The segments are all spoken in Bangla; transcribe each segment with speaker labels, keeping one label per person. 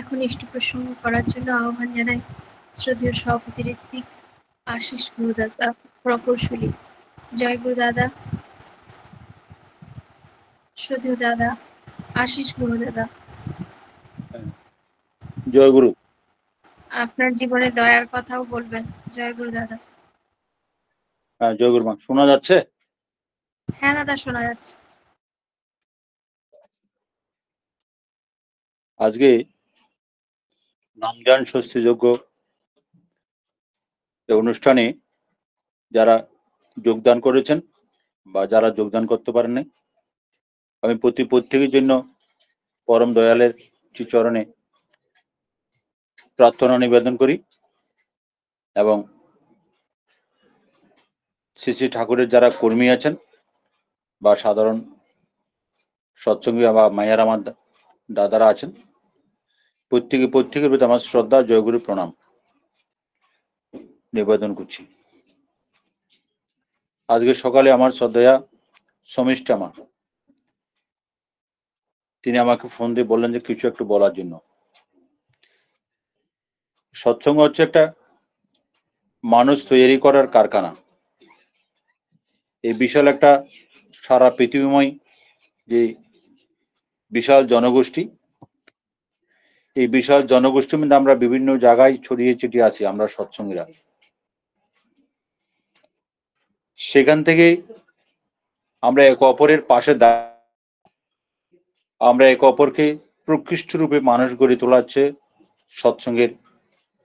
Speaker 1: এখন ইষ্ট প্রসঙ্গ করার জন্য আহ্বান জানাই শ্রদ্ধেয় সভাপতি ঋত্বিক আশিস গুরুদাদা প্রকৌশলী। জয় গুরুদাদা। শ্রদ্ধেয় দাদা আশিস গুরুদাদা।
Speaker 2: জয় গুরু।
Speaker 1: আপনার জীবনে দয়ার কথাও বলবেন। জয় গুরুদাদা।
Speaker 2: হ্যাঁ, জয় গুরু মা। শোনা যাচ্ছে?
Speaker 1: হ্যাঁ দাদা, শোনা যাচ্ছে।
Speaker 2: আজকে নামদান ষষ্ঠীযজ্ঞ অনুষ্ঠানে যারা যোগদান করেছেন বা যারা যোগদান করতে পারেননি, আমি প্রত্যেকের জন্য পরম দয়ালের চরণে প্রার্থনা নিবেদন করি এবং শ্রী শ্রী ঠাকুরের যারা কর্মী আছেন বা সাধারণ সৎসঙ্গী বা মায়ের আমার দাদারা আছেন, প্রত্যেকের প্রতি আমার শ্রদ্ধা, জয়গুরু প্রণাম নিবেদন করছি। আজকে সকালে আমার শ্রদ্ধেয়া সমিষ্ঠা মা, তিনি আমাকে ফোন দিয়ে বললেন যে কিছু একটু বলার জন্য। সৎসঙ্গ হচ্ছে একটা মানুষ তৈরি করার কারখানা। এই বিশাল একটা সারা পৃথিবীময় যে বিশাল জনগোষ্ঠী, এই বিশাল জনগোষ্ঠীর মধ্যে আমরা বিভিন্ন জায়গায় ছড়িয়ে ছিটিয়ে আছি আমরা সৎসঙ্গীরা। সেখান থেকে আমরা একে অপরের পাশে আমরা একে অপরকে প্রকৃষ্ট রূপে মানুষ গড়ে তোলাচ্ছে সৎসঙ্গের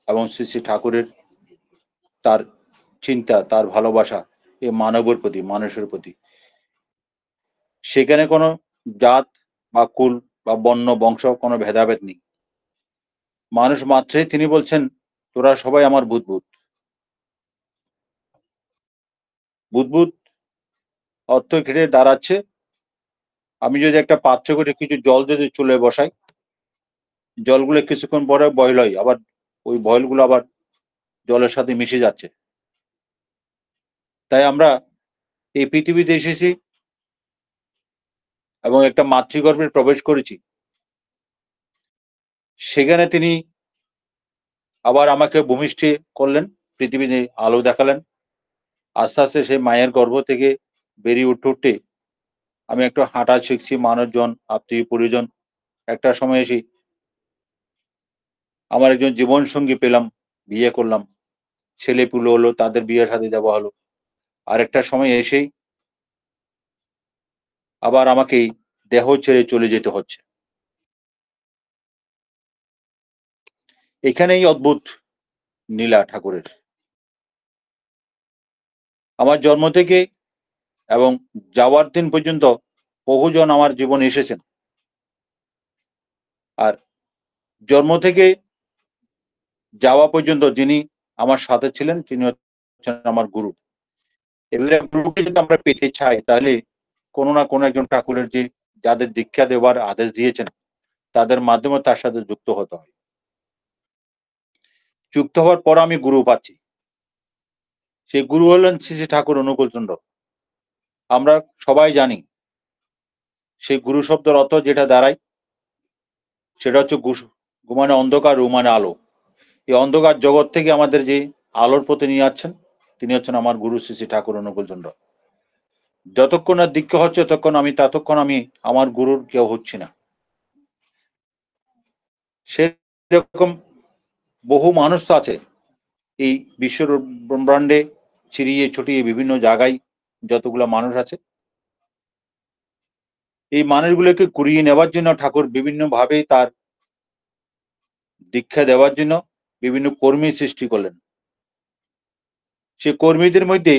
Speaker 2: এবং শ্রী শ্রী ঠাকুরের তার চিন্তা, তার ভালোবাসা এই মানবের প্রতি, মানুষের প্রতি। সেখানে কোনো জাত বা কুল বা বর্ণ বংশ কোনো ভেদাভেদ নেই। মানুষ মাত্রই তিনি বলছেন তোরা সবাই আমার বুদবুদ। বুদবুদ অর্থ ঘিরে দাঁড়াচ্ছে, আমি যদি একটা পাত্রে করে কিছু জল যদি চুলে বসাই, জলগুলো কিছুক্ষণ পরে বয়েল হয়, আবার ওই বয়েলগুলো আবার জলের সাথে মিশে যাচ্ছে। তাই আমরা এই পৃথিবীতে এসেছি এবং একটা মাতৃগর্ভে প্রবেশ করেছি। সেখানে তিনি আবার আমাকে ভূমিষ্ঠ করলেন, পৃথিবীতে আলো দেখালেন। আস্তে আস্তে সেই মায়ের গর্ভ থেকে বেরিয়ে উঠতে আমি একটু হাঁটা শিখছি, মানুষজন, আত্মীয় পরিজন। একটা সময় এসে আমার একজন জীবন সঙ্গী পেলাম, বিয়ে করলাম, ছেলে পুলো হলো, তাদের বিয়ে শাদী দেওয়া হলো। আরেকটা সময় এসেই আবার আমাকে দেহ ছেড়ে চলে যেতে হচ্ছে। এখানেই অদ্ভুত নীলা ঠাকুরের। আমার জন্ম থেকে এবং যাওয়ার দিন পর্যন্ত বহুজন আমার জীবনে এসেছেন, আর জন্ম থেকে যাওয়া পর্যন্ত যিনি আমার সাথে ছিলেন তিনি হচ্ছেন আমার গুরু। এবারে গুরুকে যদি আমরা পেতে চাই তাহলে কোনো না কোনো একজন ঠাকুরের যে যাদের দীক্ষা দেওয়ার আদেশ দিয়েছেন তাদের মাধ্যমে তার সাথে যুক্ত হতে হয়। যুক্ত হওয়ার পর আমি গুরু পাচ্ছি। সেই গুরু হলেন শ্রী শ্রী ঠাকুর অনুকূলচন্দ্র। আমরা সবাই জানি সেই গুরু শব্দের অর্থ যেটা দাঁড়ায় সেটা হচ্ছে মানে অন্ধকার, রু মানে আলো। এই অন্ধকার জগৎ থেকে আমাদের যে আলোর পথে নিয়ে যাচ্ছেন তিনি হচ্ছেন আমার গুরু শ্রী শ্রী ঠাকুর অনুকূলচন্দ্র। যতক্ষণ না দীক্ষা হচ্ছে ততক্ষণ আমি আমার গুরুর কেউ হচ্ছি না। সেরকম বহু মানুষ তো আছে এই বিশ্ব ব্রহ্মাণ্ডে ছিড়িয়ে ছড়িয়ে বিভিন্ন জায়গায় যতগুলো মানুষ আছে, এই মানুষগুলোকে কুড়িয়ে নেওয়ার জন্য ঠাকুর বিভিন্ন ভাবে তার দীক্ষা দেওয়ার জন্য বিভিন্ন কর্মী সৃষ্টি করলেন। সে কর্মীদের মধ্যে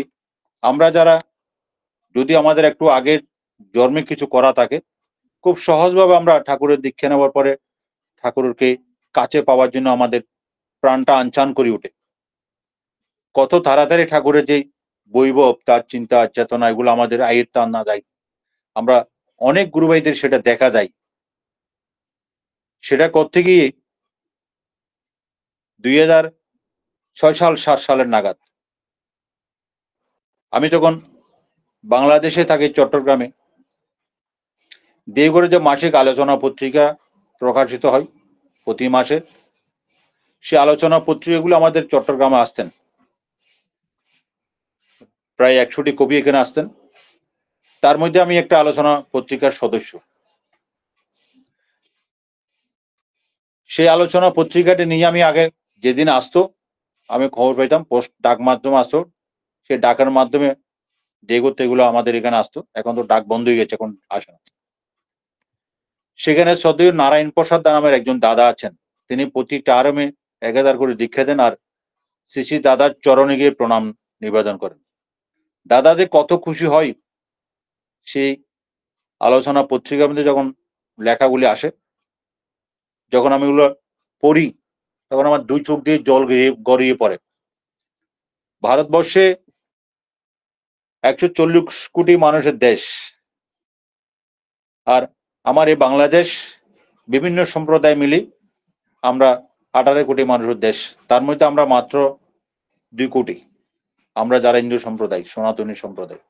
Speaker 2: আমরা যারা যদি আমাদের একটু আগের জন্মে কিছু করা থাকে, খুব সহজভাবে আমরা ঠাকুরের দীক্ষা নেওয়ার পরে ঠাকুরকে কাছে পাওয়ার জন্য আমাদের প্রাণটা আনচান করে ওঠে। কত তাড়াতাড়ি ঠাকুরের যে বৈভব, তার চিন্তা চেতনা, এগুলো আমাদের আয়ত্তে আনা যায়। আমরা অনেক গুরু ভাইদের সেটা দেখা যায়। সেটা করতে গিয়ে 2006 সাল 7 সালের নাগাদ আমি তখন বাংলাদেশে থাকি, চট্টগ্রামে। দেওঘরে যে মাসিক আলোচনা পত্রিকা প্রকাশিত হয় প্রতি মাসে। সে আলোচনা পত্রিকাগুলো আমাদের চট্টগ্রামে আসতেন, প্রায় 100টি কবি এখানে আসতেন। তার মধ্যে আমি একটা আলোচনা পত্রিকার সদস্য। সেই আলোচনা পত্রিকাটি নিয়ে আমি আগে যেদিন আসতো আমি খবর পাইতাম, পোস্ট ডাক মাধ্যমে আসতো, সেই ডাকের মাধ্যমে যেগুলো এগুলো আমাদের এখানে আসতো। এখন তো ডাক বন্ধ হয়ে গেছে, এখন আসে না। সেখানে সদয় নারায়ণ প্রসাদ নামের একজন দাদা আছেন, তিনি প্রতি টার্মে 1000 করে দীক্ষা দেন আর শ্রী দাদার চরণে গিয়ে প্রণাম নিবেদন করেন। দাদা যে কত খুশি হয়, সেই আলোচনা পত্রিকার মধ্যে যখন লেখাগুলি আসে, যখন আমি এগুলো পড়ি, তখন আমার 2 চোখ দিয়ে জল গড়িয়ে পড়ে। ভারতবর্ষে 140 কোটি মানুষের দেশ, আর আমার এই বাংলাদেশ বিভিন্ন সম্প্রদায় মিলি আমরা 18 কোটি মানুষের দেশ। তার মধ্যে আমরা মাত্র 2 কোটি, আমরা যারা হিন্দু সম্প্রদায়, সনাতনী সম্প্রদায়।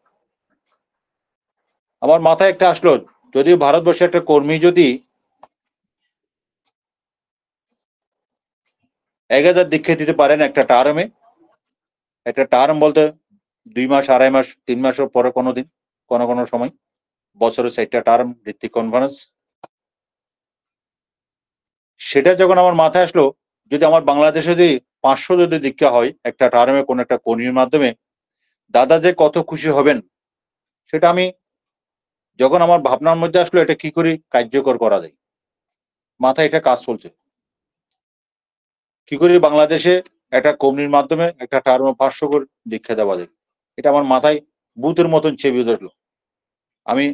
Speaker 2: আমার মাথায় একটা আসলো, যদি ভারতবর্ষে একটা কর্মী যদি 1000 দীক্ষা দিতে পারেন একটা টার্মে, একটা টার্ম বলতে 2 মাস, 2.5 মাস, 3 মাসের পরে কোনোদিন কোনো সময় বছরে 4টা টার্ম ঋত্বিক কনফারেন্স, সেটা যখন আমার মাথায় আসলো, যদি আমার বাংলাদেশে যদি 500 যদি দীক্ষা হয় একটা টার্মে কোন একটা কর্মীর মাধ্যমে, দাদা যে কত খুশি হবেন, সেটা আমি যখন আমার ভাবনার মধ্যে আসলো এটা কি করে কার্যকর করা যায়, মাথায় এটা কাজ চলছে। কি করে বাংলাদেশে একটা কর্মীর মাধ্যমে একটা টার্মে 500 করে দীক্ষা দেওয়া যায়, এটা আমার মাথায় ভূতের মতন চেপে ধরলো। আমি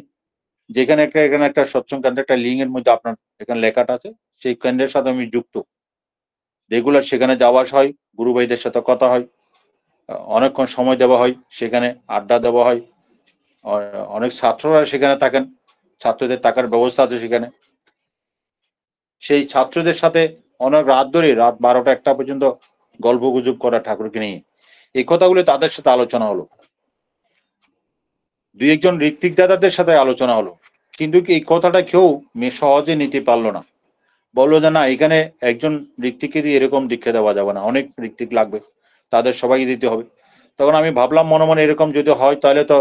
Speaker 2: যেখানে এখানে একটা সৎসঙ্গ কেন্দ্র, একটা লিঙ্ক এর মধ্যে আপনার এখানে লেখাটা আছে, সেই কেন্দ্রের সাথে আমি যুক্ত, রেগুলার সেখানে যাওয়া হয়, গুরু ভাইদের সাথে কথা হয়, অনেকক্ষণ সময় দেওয়া হয়, সেখানে আড্ডা দেওয়া হয়, অনেক ছাত্ররা সেখানে থাকেন, ছাত্রদের থাকার ব্যবস্থা আছে সেখানে। সেই ছাত্রদের সাথে অনেক রাত ধরে, রাত 12টা 1টা পর্যন্ত গল্প গুজব করা ঠাকুরকে নিয়ে, এই কথাগুলো তাদের সাথে আলোচনা হলো। 2-1 ঋত্বিক দাদাদের সাথে আলোচনা হলো, কিন্তু এই কথাটা কেউ সহজে নিতে পারলো না। বললো যে না, এখানে একজন ঋত্বিককে দিয়ে এরকম দীক্ষা দেওয়া যাবে না, অনেক ঋত্বিক লাগবে, তাদের সবাইকে দিতে হবে। তখন আমি ভাবলাম মনে মনে, এরকম যদি হয় তাহলে তো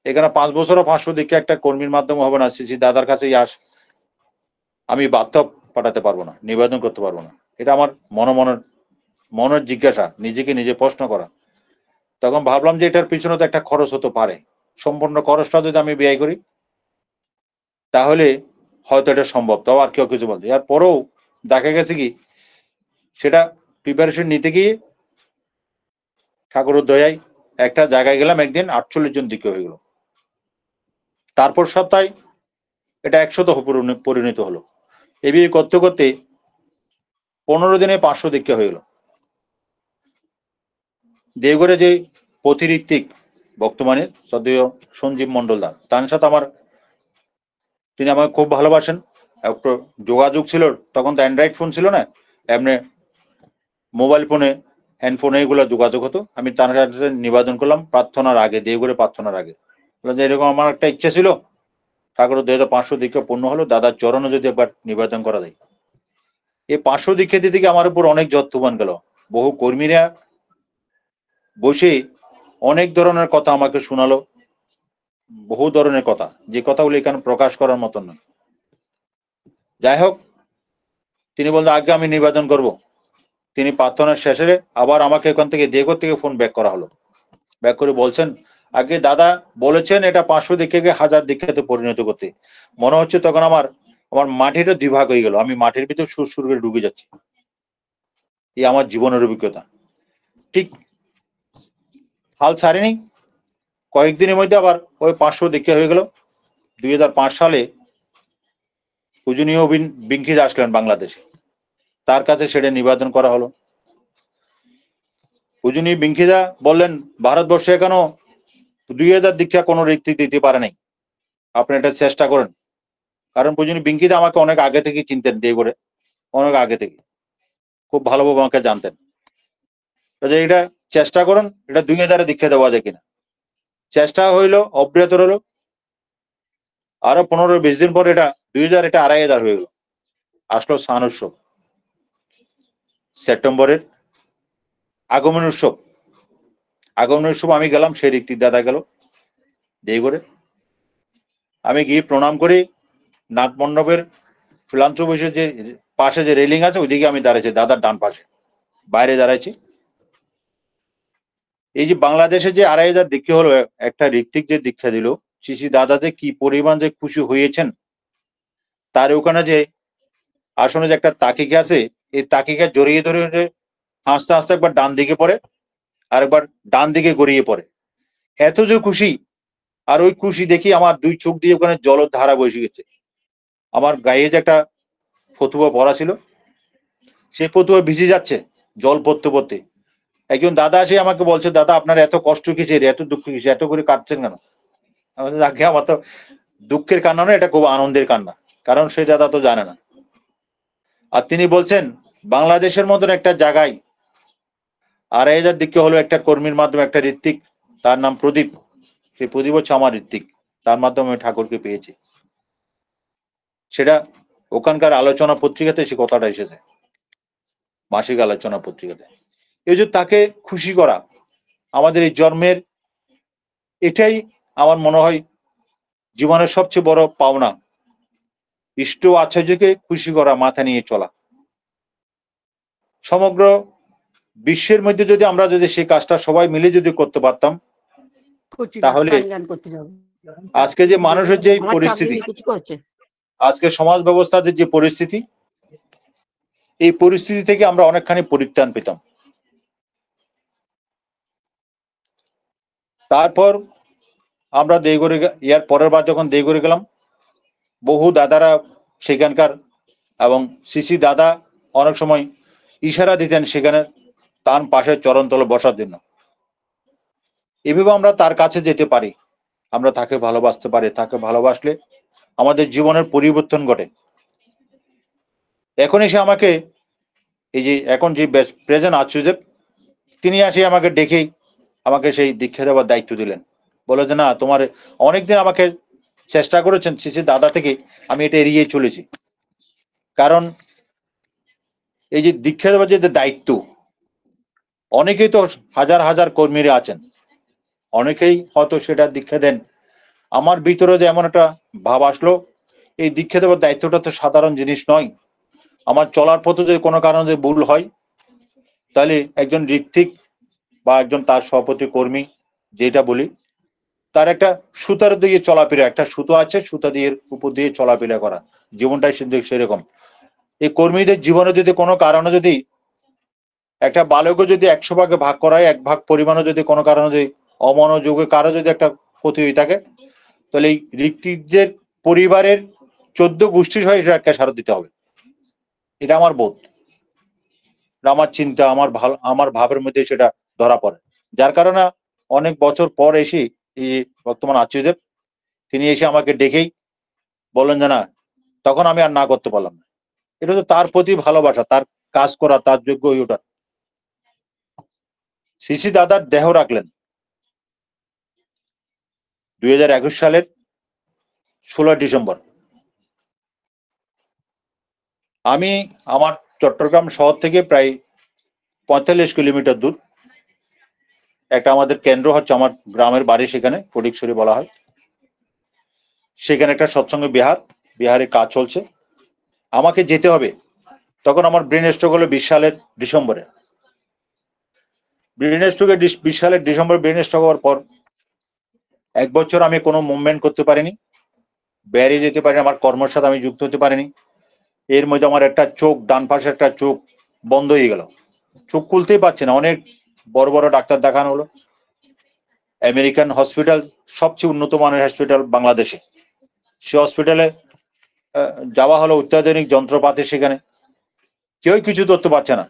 Speaker 2: এখানে 5 বছরও 500 দীক্ষা একটা কর্মীর মাধ্যমে হবে না। শ্রী দাদার কাছে আমি বার্তা পাঠাতে পারবো না, নিবেদন করতে পারবো না। এটা আমার মনের জিজ্ঞাসা, নিজেকে নিজে প্রশ্ন করা। তখন ভাবলাম যে এটার পিছনে তো একটা খরচ হতে পারে, সম্পূর্ণ খরচটা যদি আমি ব্যয় করি তাহলে হয়তো এটা সম্ভব। তাও আর কেউ কিছু বলতে, এর পরেও দেখা গেছে কি, সেটা প্রিপারেশন নিতে গিয়ে ঠাকুরের দয়ায় একটা জায়গায় গেলাম, একদিন 48 জন দীক্ষা হয়ে গেল। তারপর সপ্তাহে এটা 100 পরিণত হলো। এভাবে করতে করতে 15 দিনে 500 দীক্ষা হয়ে গেল। দেওঘরে যে প্রতিঋত্বিক বর্তমানে সদীয় সঞ্জীব মন্ডলদার, তার সাথে তিনি আমাকে খুব ভালোবাসেন। একটু যোগাযোগ ছিল, তখন তো অ্যান্ড্রয়েড ফোন ছিল না, এমনি মোবাইল ফোনে, হ্যান্ডফোনে এগুলো যোগাযোগ হতো। আমি তার কাছে নিবেদন করলাম প্রার্থনার আগে, দেওঘরে প্রার্থনার আগে, যে এরকম আমার একটা ইচ্ছা ছিল, ঠাকুর 2500 দীক্ষা পূর্ণ হলো, দাদার চরণে যদি একবার নিবেদন করা যায়। এই 500 দীক্ষা দিতে গিয়ে আমার উপর অনেক যত্নবান গেল। বহু কর্মীরা বসে অনেক ধরনের কথা আমাকে শোনালো, বহু ধরনের কথা, যে কথাগুলো এখানে প্রকাশ করার মতন নয়। যাই হোক, তিনি বললেন আগে আমি নিবেদন করব। তিনি প্রার্থনার শেষে আবার আমাকে এখান থেকে দেওঘর থেকে ফোন ব্যাক করা হলো। ব্যাক করে বলছেন, আগে দাদা বলেছেন এটা 500 দীক্ষাকে 1000 দীক্ষাতে পরিণত করতে। মনে হচ্ছে তখন আমার মাটিটা 2 ভাগ হয়ে গেল, আমি মাটির ভিতর সুর করে ঢুকে যাচ্ছি। এই আমার জীবনের অভিজ্ঞতা। ঠিক হাল ছাড়েনি, কয়েকদিনের মধ্যে আবার ওই 500 দীক্ষা হয়ে গেল। 2005 সালে পূজনীয় বিঙ্কিজ আসলেন বাংলাদেশে, তার কাছে সেটা নিবেদন করা হলো। পূজনীয় বিঙ্কিদা বললেন, ভারতবর্ষে এখনো 2000 দীক্ষা কোনো ঋত্বিক দিতে পারে নাই, আপনি এটা চেষ্টা করেন। কারণ পূজনীয় বিঙ্কিদা আমাকে অনেক আগে থেকে চিনতেন, দেওঘরে অনেক আগে থেকে খুব ভালোভাবে আমাকে জানতেন। এটা চেষ্টা করুন, এটা 2000 দীক্ষা দেওয়া যায় কিনা। চেষ্টা হইলো, অব্যাহত রইলো, আরো 15-20 দিন পর এটা 2000, এটা 2500 হয়ে গেল। আসলো সান উৎসব। সেপ্টেম্বরের আগমন উৎসব আমি গেলাম, সেই ঋত্বিক দাদা গেল দেরি করে। আমি গিয়ে প্রণাম করে নাট মণ্ডপের ফিলান্থ্রোপিসের যে পাশে যে রেলিং আছে ওইদিকে আমি দাঁড়াইছি, দাদার ডান পাশে বাইরে দাঁড়াইছি। এই যে বাংলাদেশে যে 2,500 দীক্ষা হলো, একটা ঋত্বিক যে দীক্ষা দিল, শ্রী দাদা যে কি পরিমাণ যে খুশি হয়েছেন। তার ওখানে যে আসনে যে একটা তাকিকা আছে, এই তাকিকা জড়িয়ে ধরে হাসতে হাসতে একবার ডান দিকে পড়ে আর একবার ডান দিকে গড়িয়ে পড়ে। এত যে খুশি, আর ওই খুশি দেখি আমার 2 চোখ দিয়ে ওখানে জলের ধারা বসে গেছে। আমার গায়ে যে একটা ফতুয়া পরা ছিল, সেই ফতুয়া ভিজে যাচ্ছে জল পড়তে পড়তে। একজন দাদা এসে আমাকে বলছে, দাদা আপনার এত কষ্ট কিসের, এত দুঃখ কিসের, এত করে কাঁদছেন কেন? আমার তো দুঃখের কান্না না, এটা খুব আনন্দের কান্না, কারণ সেই দাদা তো জানে না। আর তিনি বলছেন বাংলাদেশের মতন একটা জায়গায় 2,500 দীক্ষা হলো একটা কর্মীর মাধ্যমে, একটা ঋত্বিক, তার নাম প্রদীপ, সেই প্রদীপ হচ্ছে আমার ঋত্বিক, তার মাধ্যমে আমি ঠাকুরকে পেয়েছি। সেটা ওখানকার আলোচনা পত্রিকাতে সে কথাটা এসেছে, মাসিক আলোচনা পত্রিকাতে। এই যে তাকে খুশি করা আমাদের এই জন্মের, এটাই আমার মনে হয় জীবনের সবচেয়ে বড় পাওনা। ইষ্ট আচার্যকে খুশি করা, মাথা নিয়ে চলা। সমগ্র বিশ্বের মধ্যে যদি আমরা যদি সেই কাজটা সবাই মিলে যদি করতে পারতাম, তাহলে আজকে যে মানুষের যে পরিস্থিতি, আজকে সমাজ ব্যবস্থার যে পরিস্থিতি, এই পরিস্থিতি থেকে আমরা অনেকখানি পরিত্রাণ পেতাম। তারপর আমরা দেওঘরে, ইয়ার পরের বার যখন দেওঘরে গেলাম, বহু দাদারা সেখানকার, এবং শ্রী দাদা অনেক সময় ইশারা দিতেন সেখানে তার পাশে চরণতলে বসার জন্য। এভাবে আমরা তার কাছে যেতে পারি, আমরা তাকে ভালোবাসতে পারি, তাকে ভালোবাসলে আমাদের জীবনের পরিবর্তন ঘটে। এখন এসে আমাকে এই যে এখন যে প্রেজেন্ট আচার্যদেব, তিনি আসে আমাকে ডেকেই আমাকে সেই দীক্ষা দেওয়ার দায়িত্ব দিলেন। বলে যে না, তোমার অনেকদিন আমাকে চেষ্টা করেছেন শ্রী দাদা থেকে, আমি এটা এড়িয়ে চলেছি। কারণ এই যে দীক্ষা দেওয়ার যে দায়িত্ব, অনেকেই তো হাজার হাজার কর্মীরা আছেন, অনেকেই হয়তো সেটা দীক্ষা দেন। আমার ভিতরে যে এমন একটা ভাব আসলো, এই দীক্ষা দেওয়ার দায়িত্বটা তো সাধারণ জিনিস নয়। আমার চলার পথে যদি কোনো কারণে ভুল হয়, তাহলে একজন ঋত্বিক বা একজন তার সভাপতি কর্মী, যেটা বলি, তার একটা সুতার দিয়ে চলাফেরা, একটা সুতো আছে, সুতা দিয়ে উপর দিয়ে চলাফেরা করা, জীবনটাই সেরকম। এই কর্মীদের জীবনে যদি কোনো কারণে যদি একটা বালকও যদি 100 ভাগে ভাগ করায়, 1 ভাগ পরিমাণও যদি কোনো কারণে যদি অমনোযোগে কারো যদি একটা ক্ষতি হয়ে থাকে, তাহলে এই ঋত্বিকদের পরিবারের 14 গোষ্ঠী সহ এটা সারত দিতে হবে। এটা আমার বোধ, আমার চিন্তা, আমার ভাবের মধ্যে সেটা ধরা পড়ে। যার কারণে অনেক বছর পর এসে এই বর্তমান আচার্যদেব, তিনি এসে আমাকে ডেকেই বললেন যে না, তখন আমি আর না করতে পারলাম না। এটা তো তার প্রতি ভালোবাসা, তার কাজ করা, তার যোগ্য হয়ে ওঠা। শ্রী দাদার দেহ রাখলেন 2021 সালের 16 ডিসেম্বর। আমি আমার চট্টগ্রাম শহর থেকে প্রায় 45 কিলোমিটার দূর একটা আমাদের কেন্দ্র হচ্ছে, আমার গ্রামের বাড়ি সেখানে ফটিকছড়ি বলা হয়, সেখানে একটা সৎসঙ্গ বিহারে কাজ চলছে, আমাকে যেতে হবে। তখন আমার ব্রেন স্ট্রোক হলো 20 সালের ডিসেম্বরে। ব্রেন স্ট্রোকে 20 সালের ডিসেম্বর ব্রেন স্ট্রোক হওয়ার পর 1 বছর আমি কোনো মুভমেন্ট করতে পারিনি, বেরিয়ে যেতে পারিনি, আমার কর্মের সাথে আমি যুক্ত হতে পারিনি। এর মধ্যে আমার একটা চোখ, ডান পাশে একটা চোখ বন্ধ হয়ে গেল, চোখ খুলতেই পারছে না। অনেক বড় বড় ডাক্তার দেখানো হলো, আমেরিকান হসপিটাল, সবচেয়ে উন্নত মানের হসপিটাল বাংলাদেশে, সে হসপিটালে যাওয়া হলো, অত্যাধুনিক যন্ত্রপাতি, সেখানে কেউ কিছু ধরতে পারছে না,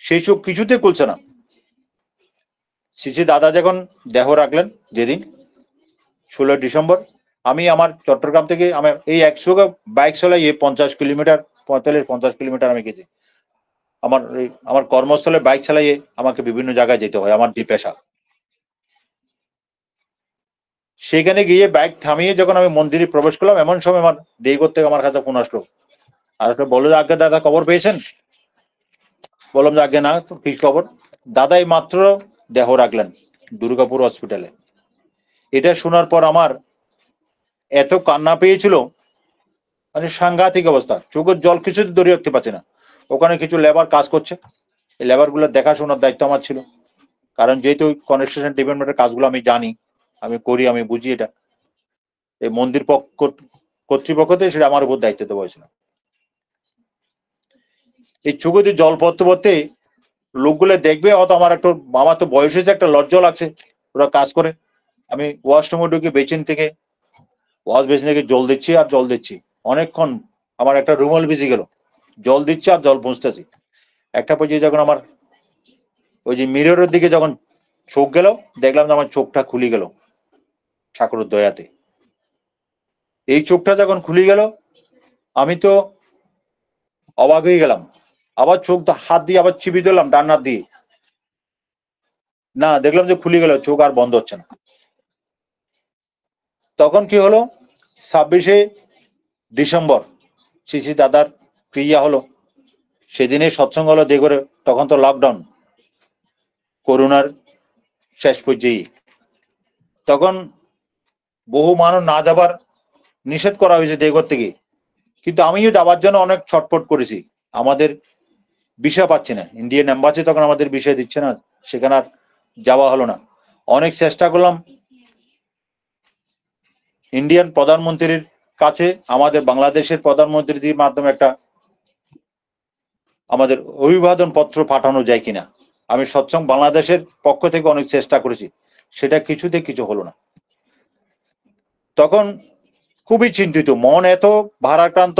Speaker 2: সেই চোখ কিছুতে খুলছে না। শ্রী দাদা যখন দেহ রাখলেন যেদিন 16 ডিসেম্বর, আমি আমার চট্টগ্রাম থেকে আমার এই 100 বাইক চালাইয়ে 50 কিলোমিটার, 45-50 কিলোমিটার আমি গেছি। আমার কর্মস্থলে বাইক চালাইয়ে আমাকে বিভিন্ন জায়গায় যেতে হয়, আমার যে পেশা। সেখানে গিয়ে বাইক থামিয়ে যখন আমি মন্দিরে প্রবেশ করলাম, এমন সময় আমার দেইঘর থেকে আমার কাছে ফোন আসলো, আর বললো আজ্ঞা দাদা খবর পেয়েছেন? বললাম যে আগে না, তো কি খবর? দাদাই মাত্র দেহ রাখলেন দুর্গাপুর হসপিটালে। এটা শোনার পর আমার এত কান্না পেয়েছিল, মানে সাংঘাতিক অবস্থা, চোখের জল কিছুতে ধরে রাখতে পারছে না। ওখানে কিছু লেবার কাজ করছে, এই লেবার গুলো দেখাশোনার দায়িত্ব আমার ছিল, কারণ যেহেতু কনস্ট্রাকশন ডিপার্টমেন্টের কাজগুলো আমি জানি, আমি করি, আমি বুঝি এটা। এই মন্দির কর্তৃপক্ষ থেকে সেটা আমার উপর দায়িত্ব দেওয়া হয়েছিল। এই চোখে দিয়ে জল পড়তে পড়তে লোকগুলো দেখবে, অত আমার তো বয়স হয়েছে, একটা লজ্জা লাগছে। ওরা কাজ করে, আমি ওয়াশরুমে ঢুকে বেসিন থেকে ওয়াশ বেসিন থেকে জল দিচ্ছি আর জল দিচ্ছি অনেকক্ষণ। আমার একটা রুমাল ভিজে গেল, জল দিচ্ছি আর জল পুঁছতেছি। একটা পর্যায়ে যখন আমার ওই যে মিররের দিকে যখন চোখ গেল, দেখলাম যে আমার চোখটা খুলে গেল ঠাকুরের দয়াতে। এই চোখটা যখন খুলে গেল, আমি তো অবাক হয়ে গেলাম। আবার চোখ হাত দিয়ে আবার চিপি দিলাম ডান হাত দিয়ে, না, দেখলাম যে খুলে গেল, চোখ আর বন্ধ হচ্ছে না। তখন কি হলো, 26শে ডিসেম্বর শ্রী দাদার ক্রিয়া হলো, সেদিনে সৎসঙ্গ হলো দেগরে। তখন তো লকডাউন, করোনার শেষ পর্যায়ে। তখন বহু মানুষ না যাবার নিষেধ করা হয়েছে দেগর থেকে, কিন্তু আমিও যাওয়ার জন্য অনেক ছটফট করেছি। আমাদের ভিসা পাচ্ছি না, ইন্ডিয়ান এম্বাসি তখন আমাদের ভিসা দিচ্ছে না, সেখানে আর যাওয়া হলো না। অনেক চেষ্টা করলাম ইন্ডিয়ান প্রধানমন্ত্রীর কাছে, আমাদের বাংলাদেশের প্রধানমন্ত্রীর মাধ্যমে একটা আমাদের অভিবাদন পত্র পাঠানো যায় কিনা। আমি সৎসঙ্গ বাংলাদেশের পক্ষ থেকে অনেক চেষ্টা করেছি, সেটা কিছুতে কিছু হলো না। তখন খুবই চিন্তিত, মন এত ভারাক্রান্ত,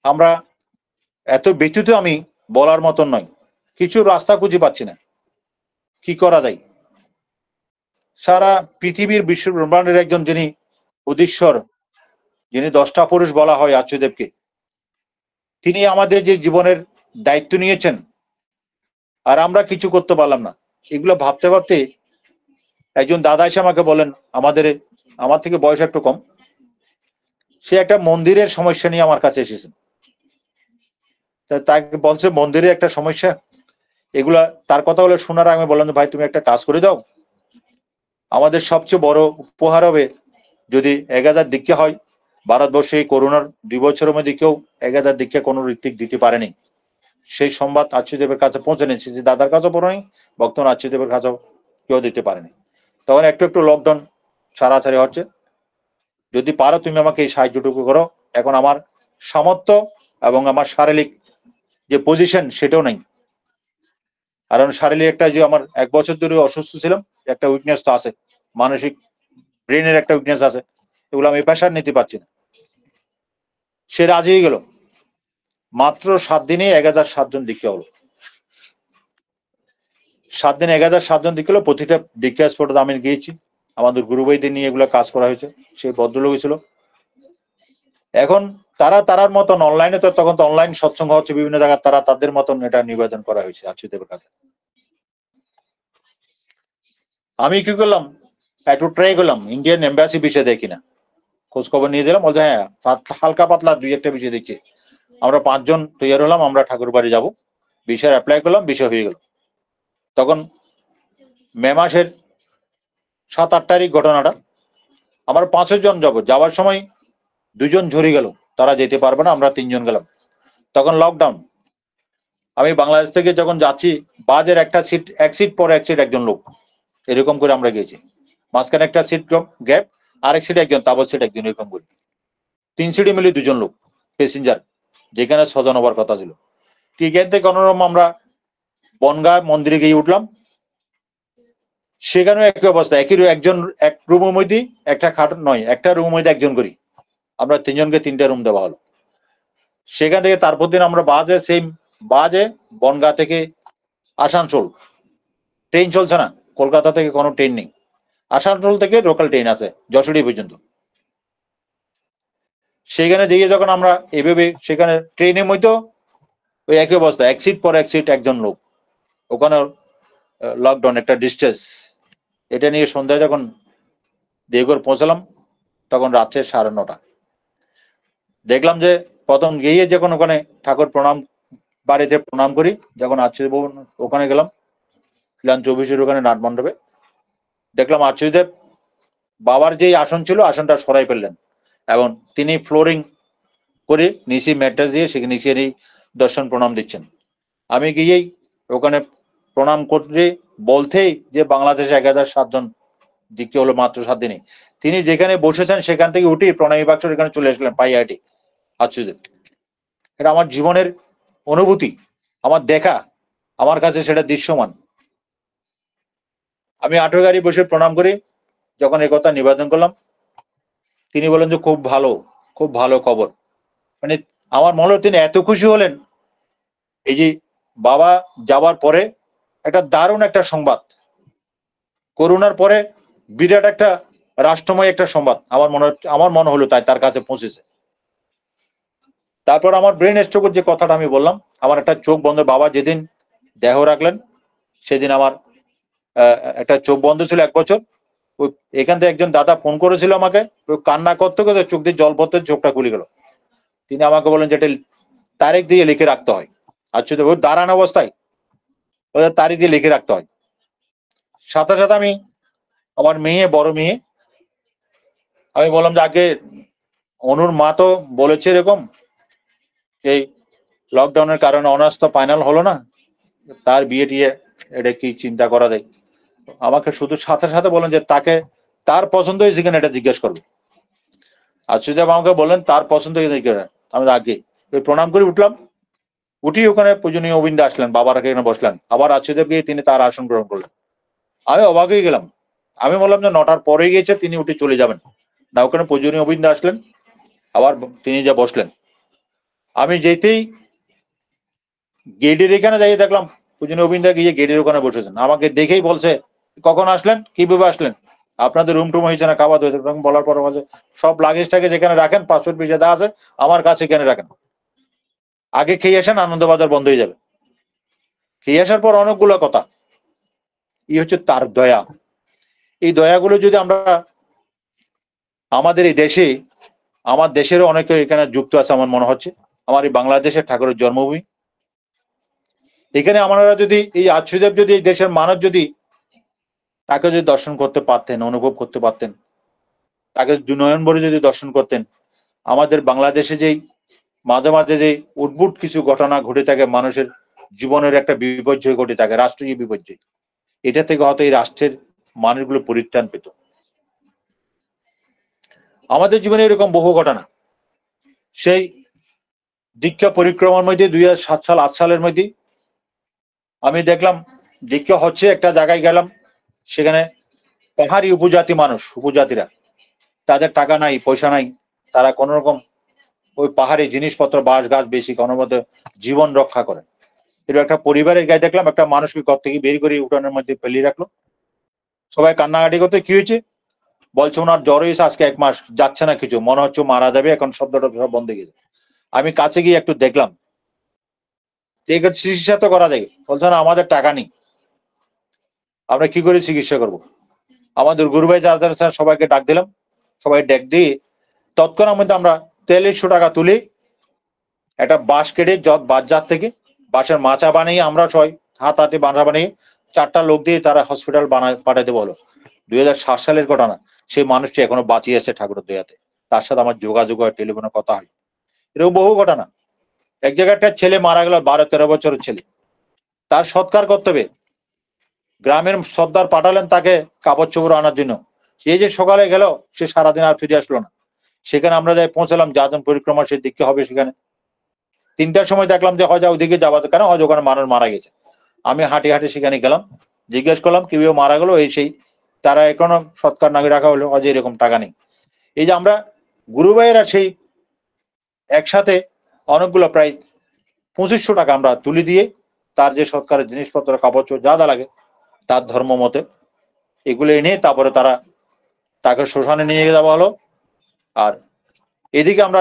Speaker 2: আমরা এত ব্যথিত, আমি বলার মতন নয়। কিছু রাস্তা খুঁজে পাচ্ছি না, কি করা যায়। সারা পৃথিবীর বিশ্ব ব্রহ্মাণ্ডের একজন যিনি অধীশ্বর, যিনি 10টা পুরুষ বলা হয় আচ্যদেবকে, তিনি আমাদের যে জীবনের দায়িত্ব নিয়েছেন, আর আমরা কিছু করতে পারলাম না। এগুলো ভাবতে ভাবতে একজন দাদা এসে আমাকে বলেন, আমার থেকে বয়স একটু কম, সে একটা মন্দিরের সমস্যা নিয়ে আমার কাছে এসেছেন। তাকে বলছে মন্দিরের একটা সমস্যা, এগুলা তার কথা বলে শোনার আমি বললাম, ভাই তুমি একটা কাজ করে দাও, আমাদের সবচেয়ে বড় উপহার হবে যদি 1000 দীক্ষা হয়। ভারতবর্ষে এই করোনার 2 বছরের মধ্যে কেউ 1000 দীক্ষা কোনো ঋত্বিক দিতে পারেনি। সেই সংবাদ আচ্যদেবের কাছে পৌঁছে নিয়েছে, যে দাদার কাছে পড়েনি, বর্তমান আচ্যদেবের কাছেও কেউ দিতে পারেনি। তখন একটু একটু লকডাউন ছাড়াছাড়ি হচ্ছে, যদি পারো তুমি আমাকে এই সাহায্যটুকু করো। এখন আমার সামর্থ্য এবং আমার শারীরিক যে পজিশন সেটাও নেই, কারণ শারীরিক একটা যে আমার 1 বছর ধরে অসুস্থ ছিলাম, একটা উইকনেস তো আছে, মানসিক ব্রেনের একটা উইকনেস আছে, এগুলো আমি প্রেশার নিতে পারছি না। সে রাজি হয়ে গেল, মাত্র 7 দিনে 1007 জন দীক্ষা হলো। 7 দিনে 1007 জন দীক্ষা হলো। প্রতিটা দীক্ষা স্পটে আমি গিয়েছি, আমাদের গুরুভাইদের নিয়ে এগুলো কাজ করা হয়েছে। সেই ভদ্রলোক ছিল। এখন তারার মতন অনলাইনে, তো তখন তো অনলাইন সৎসঙ্গ হচ্ছে বিভিন্ন জায়গায়, তারা তাদের মতন এটা নিবেদন করা হয়েছে আচ্যদেবের কাছে। আমি কি করলাম, একটু ট্রাই করলাম ইন্ডিয়ান এম্বাসি বিষয় দেখি না, খোঁজ খবর নিয়ে দিলাম। বলছে হ্যাঁ, হালকা পাতলা 2-1টা বিষয় দিচ্ছে। আমরা 5 জন তৈরি হলাম, আমরা ঠাকুর বাড়ি যাবো। বিষয় অ্যাপ্লাই করলাম, বিষয় হয়ে গেল। তখন মে মাসের 7-8 তারিখ ঘটনাটা। আমার 5 জন যাওয়ার সময় 2 জন ঝরে গেল, তারা যেতে পারবে না, আমরা 3 জন গেলাম। তখন লকডাউন। আমি বাংলাদেশ থেকে যখন যাচ্ছি, বাজের একটা সিট, এক সিট পর এক সিট একজন লোক, এরকম করে আমরা গেছি। মাঝখানে একটা সিট গ্যাপ, আরেক সিট একজন, তারপর সিট একজন, এরকম করে 3 সিটে মিলে 2 জন লোক প্যাসেঞ্জার, যেখানে 6 জন হবার কথা ছিল। এখান থেকে কোনোরকম আমরা বনগা মন্দিরে গিয়ে উঠলাম। সেখানেও একই অবস্থা, একজন এক রুমের মধ্যে, একটা খাট নয়, একটা রুমের মধ্যে একজন করি, আমরা 3 জনকে 3টা রুম দেওয়া হলো। সেখান থেকে তারপর দিন আমরা বাজে বনগা থেকে আসানসোল, ট্রেন চলছে না, কলকাতা থেকে কোনো ট্রেন নেই, আসানসোল থেকে লোকাল ট্রেন আছে যশোরী পর্যন্ত। সেখানে যেয়ে যখন আমরা এভাবে, সেখানে ট্রেনের মধ্যে ওই একই অবস্থা, এক সিট পর এক সিট একজন লোক, ওখানে লকডাউন, একটা ডিস্টেন্স। এটা নিয়ে সন্ধ্যায় যখন দেওঘর পৌঁছালাম, তখন রাত্রে 9:30। দেখলাম যে প্রথম গিয়ে যখন ওখানে ঠাকুর প্রণাম বাড়িতে প্রণাম করি। যখন আচার্য ভবন ওখানে গেলাম, খিলান চব্বিশের ওখানে নাট মণ্ডপে, দেখলাম আচার্যদেব বাবার যেই আসন ছিল আসনটা সরাই ফেললেন এবং তিনি ফ্লোরিং করে নিচে ম্যাট্রেস দিয়ে সেখানে নিচেরই দর্শন প্রণাম দিচ্ছেন। আমি গিয়েই ওখানে প্রণাম করে বলতেই যে বাংলাদেশে 1007 জন দীক্ষা হলো মাত্র 7 দিনে। তিনি যেখানে বসেছেন সেখান থেকে উঠে প্রণামী বাক্স এখানে চলে আসলেন পাই হাঁটি আচার্যদেব। এটা আমার জীবনের অনুভূতি, আমার দেখা, আমার কাছে সেটা দৃশ্যমান। আমি আটো গাড়ি বসে প্রণাম করি, যখন এই কথা নিবেদন করলাম তিনি বলেন যে খুব ভালো খবর। মানে আমার মনে হলো তিনি এত খুশি হলেন, এই যে বাবা যাবার পরে একটা দারুণ একটা সংবাদ, করোনার পরে বিরাট একটা রাষ্ট্রময় একটা সংবাদ আমার মনে হলো তাই তার কাছে পৌঁছেছে। তারপর আমার ব্রেন স্ট্রোকের যে কথাটা আমি বললাম, আমার একটা চোখ বন্ধ, বাবা যেদিন দেহ রাখলেন সেদিন আমার একটা চোখ বন্ধ ছিল 1 বছর। ওই এখান থেকে একজন দাদা ফোন করেছিল আমাকে, ওই কান্না করতে করতে চোখ দিয়ে জল পড়তে চোখটা খুলে গেল। তিনি আমাকে বলেন যে এটা তারিখ দিয়ে লিখে রাখতে হয়। আচ্ছা, ওই দাঁড়ানো অবস্থায় ওদের তারিখ দিয়ে লিখে রাখতে হয়। সাথে সাথে আমি আমার বড় মেয়ে, আমি বললাম যে আগে অনুর মা তো বলেছে এরকম, এই লকডাউনের কারণে অনার্স তো ফাইনাল হলো না, তার বিয়ে টিয়ে এটা কি চিন্তা করা যায়। আমাকে শুধু সাথে সাথে বলেন যে তাকে তার পছন্দ হয়েছে কিনা এটা জিজ্ঞেস করবে। আর সুদেব আমাকে বললেন তার পছন্দ হয়েছে কিনা। আমি আগে ওই প্রণাম করে উঠলাম, উঠি ওখানে পূজনীয় অবিন্দা আসলেন, বাবার এখানে বসলেন, আবার আচ্ছুদেব গিয়ে তিনি তার আসন গ্রহণ করলেন। আমি অবাক হয়ে গেলাম। আমি বললাম যে 9টার পরে গিয়েছে, তিনি উঠে চলে যাবেন না। ওখানে পূজনীয় অবিন্দা আসলেন, আবার তিনি যা বসলেন। আমি যেতেই গেটের এখানে যাই দেখলাম পূজনীয় অবিন্দা গিয়ে গেটের ওখানে বসেছেন। আমাকে দেখেই বলছে কখন আসলেন, কিভাবে আসলেন, আপনাদের রুম টুম হয়েছে না, খাবার হয়েছে? বলার পর বলছে সব লাগেজটাকে যেখানে রাখেন, পাসপোর্ট ভিসা দেওয়া আছে আমার কাছে এখানে রাখেন, আগে খেয়ে আসেন, আনন্দবাজার বন্ধ হয়ে যাবে। খেয়ে আসার পর অনেকগুলো কথা, এই হচ্ছে তার দয়া। এই দয়াগুলো যদি আমরা আমাদের এই দেশে, আমার দেশেরও অনেকে এখানে যুক্ত আছে আমার মনে হচ্ছে, আমার এই বাংলাদেশের ঠাকুরের জন্মভূমি, এখানে আমরা যদি এই আচ্ছুদেব যদি এই দেশের মানুষ যদি তাকে যদি দর্শন করতে পারতেন, অনুভব করতে পারতেন, তাকে নয়ন ভরে যদি দর্শন করতেন, আমাদের বাংলাদেশে যেই মাঝে মাঝে যে উদ্ভুট কিছু ঘটনা ঘটে থাকে, মানুষের জীবনের একটা বিপর্যয় ঘটে থাকে, রাষ্ট্রীয় বিপর্যয়, এটা থেকে হয়তো এই রাষ্ট্রের মানুষগুলো পরিত্রাণ পেত। আমাদের জীবনে এরকম বহু ঘটনা। সেই দীক্ষা পরিক্রমার মধ্যে 2007 সাল 8 সালের মধ্যে আমি দেখলাম দীক্ষা হচ্ছে, একটা জায়গায় গেলাম, সেখানে পাহাড়ি উপজাতি মানুষ, উপজাতিরা, তাদের টাকা নাই, পয়সা নাই, তারা কোন রকম ওই পাহাড়ি জিনিসপত্র, বাঁশ গাছ বেশি কোনো মধ্যে জীবন রক্ষা করে। এরকম একটা পরিবারের গায়ে দেখলাম একটা মানুষকে ঘর থেকে বের করে উঠানের মধ্যে ফেলিয়ে রাখলো। সবাই কান্নাকাটি করতে, কি হয়েছে? বলছে ওনার জ্বর হয়েছে আজকে 1 মাস, যাচ্ছে না কিছু, মনে হচ্ছে মারা যাবে, এখন শব্দটা সব বন্ধ হয়ে গেছে। আমি কাছে গিয়ে একটু দেখলাম, চিকিৎসা তো করা যায়, বলছে না আমাদের টাকা নেই, আমরা কি করে চিকিৎসা করব। আমাদের গুরুভাই যারা সবাইকে ডাক দিলাম, সবাই ডাক দিয়ে তৎক্ষণাৎ মধ্যে আমরা 4300 টাকা তুলে একটা বাঁশ কেটে বাজার থেকে বাঁশের মাচা বানিয়ে আমরা সবাই হাতে বাঁধা বানিয়ে 4টা লোক দিয়ে তারা হসপিটাল পাঠাতে বলো। 2007 সালের ঘটনা। সেই মানুষটি এখনো বাঁচিয়ে আছে ঠাকুরের দয়াতে, তার সাথে আমার যোগাযোগ হয়, টেলিফোনে কথা হয়। এরকম বহু ঘটনা। এক জায়গায় একটা ছেলে মারা গেল, 12-13 বছরের ছেলে, তার সৎকার করতে হবে, গ্রামের সর্দার পাঠালেন তাকে কাপড় চোপড় আনার জন্য। সে যে সকালে গেল, সে সারাদিন আর ফিরে আসলো না। সেখানে আমরা যাই পৌঁছালাম, যাজন পরিক্রমা সে দিকে হবে, সেখানে 3টার সময় দেখলাম যে হয় ওদিকে যাওয়া, কেন হয় ওখানে মানুষ মারা গেছে। আমি হাঁটি হাঁটি সেখানে গেলাম, জিজ্ঞেস করলাম কিভাবে মারা গেল, এই সেই, তারা এখনো সৎকার নাকি রাখা হলো, অজয় এরকম টাকা নেই। এই যে আমরা গুরু ভাইয়েরা সেই একসাথে অনেকগুলো প্রায় 2500 টাকা আমরা তুলে দিয়ে তার যে সৎকারের জিনিসপত্র, কাপড় চোপড় যা লাগে তার ধর্ম মতে এগুলো এনে তারপরে তাকে শ্মশানে নিয়ে যাওয়া হলো। আর এদিকে আমরা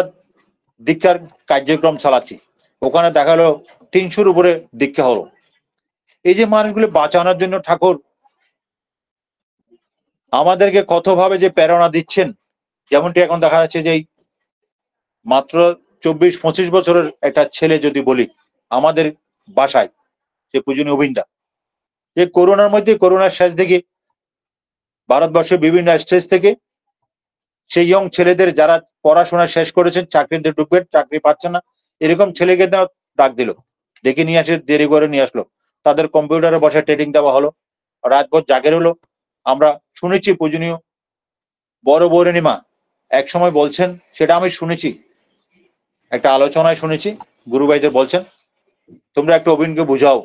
Speaker 2: দীক্ষার কার্যক্রম চালাচ্ছি, ওখানে দেখা হলো 300-র উপরে দীক্ষা হলো। এই যে মানুষগুলো বাঁচানোর জন্য ঠাকুর আমাদেরকে কতভাবে যে প্রেরণা দিচ্ছেন, যেমনটি এখন দেখা যাচ্ছে যে মাত্র 24-25 বছরের একটা ছেলে যদি বলি, আমাদের বাসায়, সে পূজনীয় অভিনদা, যে করোনার মধ্যে, করোনার শেষ দিকে ভারতবর্ষের বিভিন্ন স্টেজ থেকে সেই ইয়ং ছেলেদের যারা পড়াশোনা শেষ করেছেন, চাকরিতে ঢুকবেন, চাকরি পাচ্ছে না, এরকম ছেলেকে ডাক দিল, ডেকে নিয়ে আসে, দেরি করে নিয়ে আসলো, তাদের কম্পিউটারে বসে ট্রেনিং দেওয়া হলো, রাতভর জাগের হলো। আমরা শুনেছি পূজনীয় বড় বৌরানীমা এক সময় বলছেন, সেটা আমি শুনেছি, একটা আলোচনায় শুনেছি, গুরু ভাইদের বলছেন, তোমরা একটা অভিনকে বুঝাও,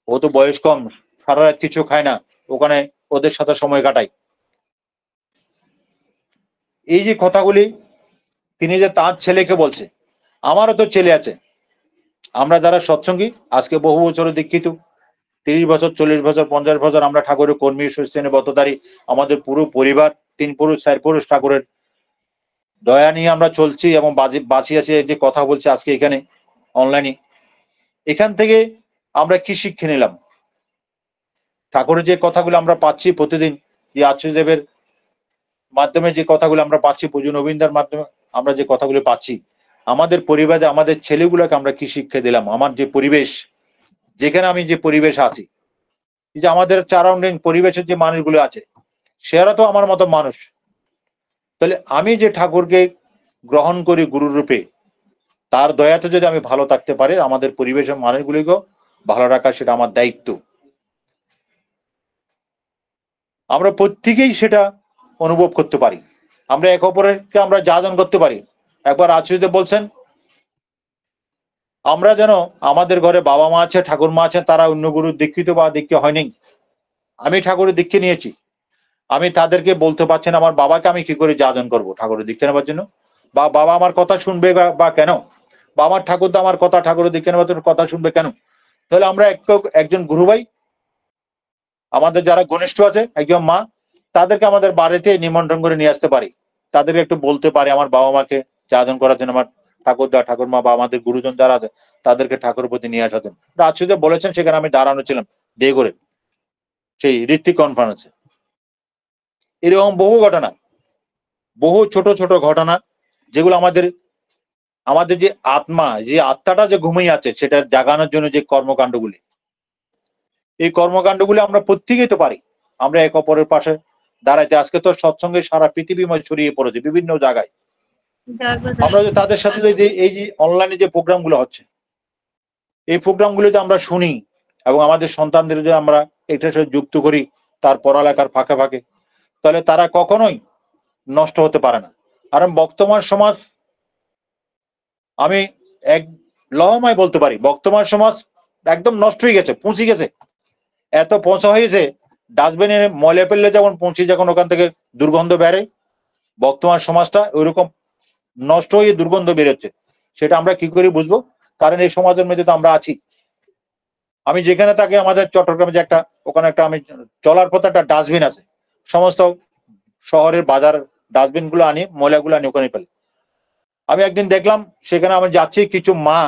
Speaker 2: ও তো বয়স কম, সারা রাত কিছু খায় না, ওখানে ওদের সাথে সময় কাটাই। এই যে কথাগুলি তিনি যে তার ছেলেকে বলছে, আমারও তো ছেলে আছে, আমরা যারা সৎসঙ্গী আজকে বহু বছরে দীক্ষিত, 30 বছর, 40 বছর, 50 বছর আমরা ঠাকুরের কর্মী, সুস্থেনে বতদারি, আমাদের পুরো পরিবার 3 পুরুষ 4 পুরুষ ঠাকুরের দয়া নিয়ে আমরা চলছি এবং বাঁচি আছি, যে কথা বলছি আজকে এখানে অনলাইনে। এখান থেকে আমরা কি শিক্ষা নিলাম? ঠাকুরের যে কথাগুলো আমরা পাচ্ছি প্রতিদিন, যে আচার্যদেবের মাধ্যমে যে কথাগুলো আমরা পাচ্ছি, পূজন অবিন্দার মাধ্যমে আমরা যে কথাগুলো পাচ্ছি, আমাদের পরিবারে আমাদের ছেলেগুলোকে আমরা কি শিক্ষা দিলাম? আমার যে পরিবেশ, যেখানে আমি যে পরিবেশ আছি, যে আমাদের সারাউন্ডিং পরিবেশের যে মানুষগুলো আছে, সেরা তো আমার মতো মানুষ। তাহলে আমি যে ঠাকুরকে গ্রহণ করি গুরুর রূপে, তার দয়াতে যদি আমি ভালো থাকতে পারি, আমাদের পরিবেশের মানুষগুলিকেও ভালো রাখা সেটা আমার দায়িত্ব। আমরা প্রত্যেকেই সেটা অনুভব করতে পারি, আমরা এক অপরকে আমরা যাজন করতে পারি। একবার আচার্যদেব বলছেন, আমরা যেন, আমাদের ঘরে বাবা মা আছে, ঠাকুর মা আছেন, তারা অন্য গুরু দীক্ষিত বা দীক্ষা হয়নি, আমি ঠাকুরের দীক্ষা নিয়েছি, আমি তাদেরকে বলতে পারছি না আমার বাবাকে আমি কি করে যাজন করবো ঠাকুরের দীক্ষা নেবার জন্য, বা বাবা আমার কথা শুনবে বা কেন, বা আমার ঠাকুর আমার কথা, ঠাকুরের দীক্ষা নেবার জন্য কথা শুনবে কেন? তাহলে আমরা একজন গুরু ভাই, আমাদের যারা ঘনিষ্ঠ আছে, একজন মা, তাদেরকে আমাদের বাড়িতে নিমন্ত্রণ করে নিয়ে আসতে পারি, তাদেরকে একটু বলতে পারি আমার বাবা মাকে যাজন করার জন্য, আমার ঠাকুরদা ঠাকুরমা বা আমাদের গুরুজন যারা আছে তাদেরকে ঠাকুরের প্রতি নিয়ে আসার জন্য। আচার্য বলেছেন, সেখানে আমি দাঁড়ানো ছিলাম দেগরে, সেই ঋত্বিক কনফারেন্সে। এরকম বহু ঘটনা, বহু ছোট ছোট ঘটনা, যেগুলো আমাদের আমাদের যে আত্মা, যে আত্মাটা যে ঘুমিয়ে আছে, সেটা জাগানোর জন্য যে কর্মকাণ্ডগুলি, এই কর্মকাণ্ডগুলি আমরা প্রত্যেকেই তো পারি, আমরা এক অপরের পাশে দাঁড়াইতে। আজকে তো সৎসঙ্গে সারা পৃথিবীময় ছড়িয়ে পড়েছে বিভিন্ন জায়গায়, আমরা যে তাদের সাথে যে এই যে অনলাইনে যে প্রোগ্রামগুলো হচ্ছে, এই প্রোগ্রামগুলোতে আমরা শুনি এবং আমাদের সন্তানদের যে আমরা এটার সাথে যুক্ত করি তার পড়ালেখার ফাঁকে ফাঁকে, তাহলে তারা কখনোই নষ্ট হতে পারে না। কারণ বর্তমান সমাজ, আমি এক লহমায় বলতে পারি, বর্তমান সমাজ একদম নষ্ট হয়ে গেছে, পৌঁছে গেছে, এত পৌঁছা হয়েছে, ডাস্টবিনে ময়লা ফেললে যেমন পৌঁছে, যখন ওখান থেকে দুর্গন্ধ বেড়ে, বর্তমান সমাজটা ওইরকম নষ্ট হয়ে দুর্গন্ধ বেরোচ্ছে। সেটা আমরা কি করে বুঝবো? কারণ এই সমাজের মধ্যে তো আমরা আছি। আমি যেখানে থাকি, আমাদের চট্টগ্রামে যে একটা, ওখানে একটা আমি চলার পথে একটা ডাস্টবিন আছে, সমস্ত শহরের বাজার ডাস্টবিন গুলো আনি, ময়লাগুলো আনি ওখানে ফেলে। আমি একদিন দেখলাম, সেখানে আমি যাচ্ছি, কিছু মা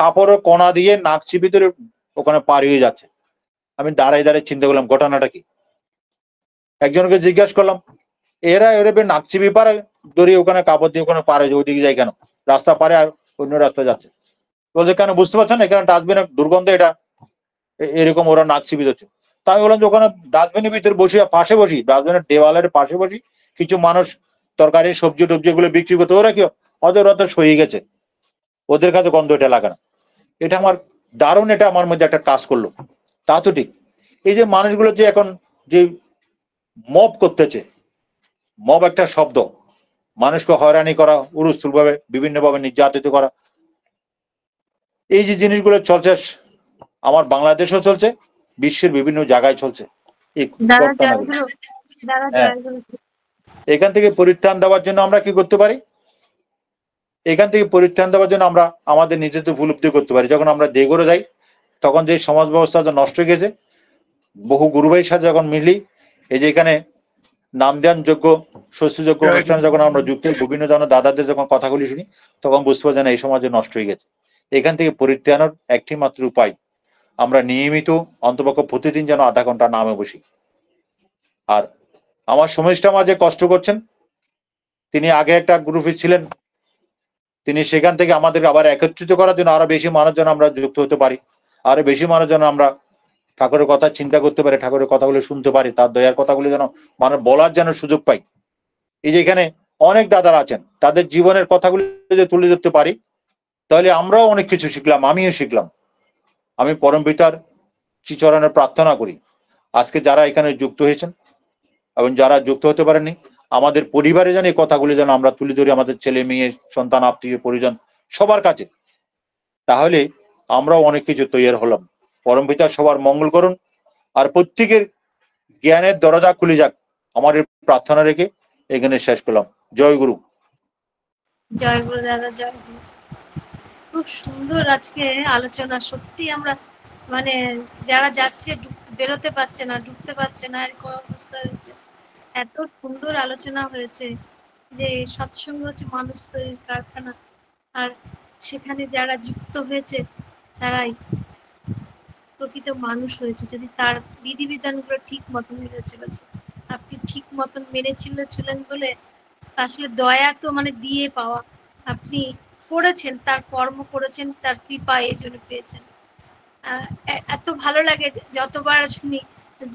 Speaker 2: কাপড়ের কোনা দিয়ে নাক চিপে ধরে ওখানে পার হয়ে যাচ্ছে। আমি দাঁড়াই দাঁড়াই চিন্তা করলাম ঘটনাটা কি। একজনকে জিজ্ঞাসা করলাম, এরা এরবে নাক চিপে পারে, দড়িয়ে ওখানে কাপড় দিয়ে ওখানে পারে, যে ওইদিকে যায় কেন, রাস্তা পারে আর অন্য রাস্তা যাচ্ছে। বলছে কেন বুঝতে পারছেন, এখানে ডাস্টবিনের দুর্গন্ধ, এটা এরকম ওরা নাক চিপে যাচ্ছে। তা আমি বললাম যে ওখানে ডাস্টবিনের ভিতরে বসি, পাশে বসি, ডাস্টবিনের দেওয়ালের পাশে বসি, কিছু মানুষ তরকারি সবজি টবজি গুলো বিক্রি করতে, ওরা কি ওদের সয়ে গেছে, ওদের কাছে গন্ধ এটা লাগে না। এটা আমার দারুণ, এটা আমার মধ্যে একটা কাজ করলো। তা তো ঠিক, এই যে মানুষগুলো যে এখন যে মব করতেছে, মব একটা শব্দ, মানুষকে হয়রানি করা, উরুস্থুল ভাবে বিভিন্নভাবে নির্যাতিত করা, এই যে জিনিসগুলো চলছে, আমার বাংলাদেশেও চলছে, বিশ্বের বিভিন্ন জায়গায় চলছে এই ঘটনাগুলো। হ্যাঁ, এখান থেকে পরিত্রাণ দেওয়ার জন্য আমরা কি করতে পারি? এখান থেকে পরিত্রাণ দেওয়ার জন্য আমরা আমাদের নিজেদের উপলব্ধি করতে পারি। যখন আমরা দেগরে যাই, তখন যে সমাজ ব্যবস্থা নষ্ট হয়ে গেছে, বহু গুরুভাইয়ের সাথে যখন মিলি, এই যে এখানে নাম ধ্যান যোগ্য, শস্যযোগ্য অনুষ্ঠানে যখন আমরা যুক্ত, বিভিন্ন ধরনের দাদাদের যখন কথাগুলি শুনি, তখন বুঝতে পারছি না এই সমাজে নষ্ট হয়ে গেছে। এখান থেকে পরিত্রাণের একটি মাত্র উপায়, আমরা নিয়মিত অন্তপক্ষে প্রতিদিন যেন আধা ঘন্টা নামে বসি। আর আমার সমাজটা মাঝে কষ্ট করছেন, তিনি আগে একটা গ্রুপে ছিলেন, তিনি সেখান থেকে আমাদের আবার একত্রিত করার জন্য আরো বেশি মানুষজন আমরা যুক্ত হতে পারি, আরো বেশি মানুষজন আমরা ঠাকুরের কথা চিন্তা করতে পারি, ঠাকুরের কথাগুলো শুনতে পারি, তার দয়ার কথাগুলো যেন মানুষ বলার যেন সুযোগ পাই। এই যে এখানে অনেক দাদারা আছেন, তাদের জীবনের কথাগুলো যদি তুলে ধরতে পারি তাহলে আমরাও অনেক কিছু শিখলাম, আমিও শিখলাম। আমি পরম পিতার শ্রীচরণে প্রার্থনা করি আজকে যারা এখানে যুক্ত হয়েছেন এবং যারা যুক্ত হতে পারেননি, আমাদের পরিবারে যেন এই কথাগুলি যেন আমরা তুলে ধরি, আমাদের ছেলে মেয়ে সন্তান আত্মীয় পরিজন সবার কাছে, তাহলে আমরাও অনেক কিছু তৈরি হলাম। পরম পিতা সবার মঙ্গল করুন, আর প্রত্যেকের জ্ঞানের দরজা খুলে যাক, আমার এই প্রার্থনা রেখে এখানে শেষ করলাম। জয় গুরু।
Speaker 1: জয় গুরু দাদা, জয় গুরু। খুব সুন্দর আজকে আলোচনা। সত্যি আমরা মানে যারা যাচ্ছে বেরোতে পারছে না, ঢুকতে পারছে না, এরকম অবস্থা হয়েছে। এত সুন্দর আলোচনা হয়েছে যে সৎসঙ্গ হচ্ছে মানুষ তৈরির কারখানা, আর সেখানে যারা যুক্ত হয়েছে তারাই প্রকৃত মানুষ হয়েছে, যদি তার বিধিবিধানগুলো ঠিক মতন মেনে চলেছে। আপনি ঠিক মতন মেনে ছিলেন বলে আসলে দয়া তো মানে দিয়ে পাওয়া, আপনি করেছেন, তার কর্ম করেছেন, তার কৃপা এই জন্য পেয়েছেন। এত ভালো লাগে যতবার শুনি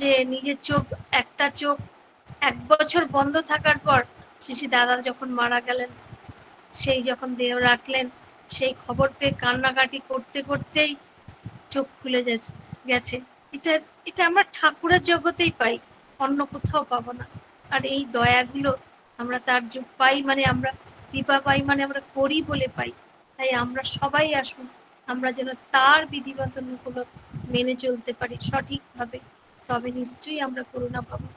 Speaker 1: যে নিজের চোখ, একটা চোখ 1 বছর বন্ধ থাকার পর শিশি দাদা যখন মারা গেলেন, সেই যখন দেহ রাখলেন, সেই খবর পেয়ে কান্নাকাটি করতে করতেই চোখ খুলে গেছে। এটা এটা আমরা ঠাকুরের জগতেই পাই, অন্য কোথাও পাবো না। আর এই দয়াগুলো আমরা তার যোগ পাই মানে, আমরা কৃপা পাই মানে আমরা করি বলে পাই। তাই আমরা সবাই আসুন, আমরা যেন তার বিধিবন্ধনগুলো মেনে চলতে পারি সঠিকভাবে, তবে নিশ্চয়ই আমরা করুণা পাবো।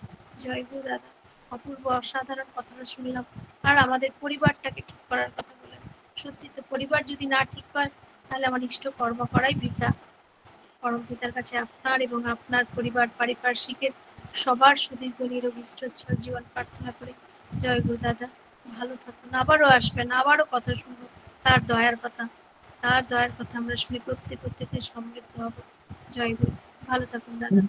Speaker 1: জয় গুরু দাদা, অপূর্ব অসাধারণ কথাটা শুনলাম। আর আমাদের পরিবারটাকে ঠিক করার কথা বলেন। সত্যি তো, পরিবার যদি না ঠিক হয় তাহলে আমার ইষ্ট কর্ম করাই বৃথা। পরম পিতার কাছে আপনার এবং আপনার পরিবার পারিপার্শ্বিকের সবার সুদীর্ঘ নিরোগী সুস্থ জীবন প্রার্থনা করি। জয় গুরু দাদা, ভালো থাকুন, আবারও আসবেন, আবারও কথা শুনবো তার দয়ার কথা। তার দয়ার কথা আমরা শুনে প্রত্যেকে সমৃদ্ধ হব। জয় গুরু, ভালো থাকুন দাদা।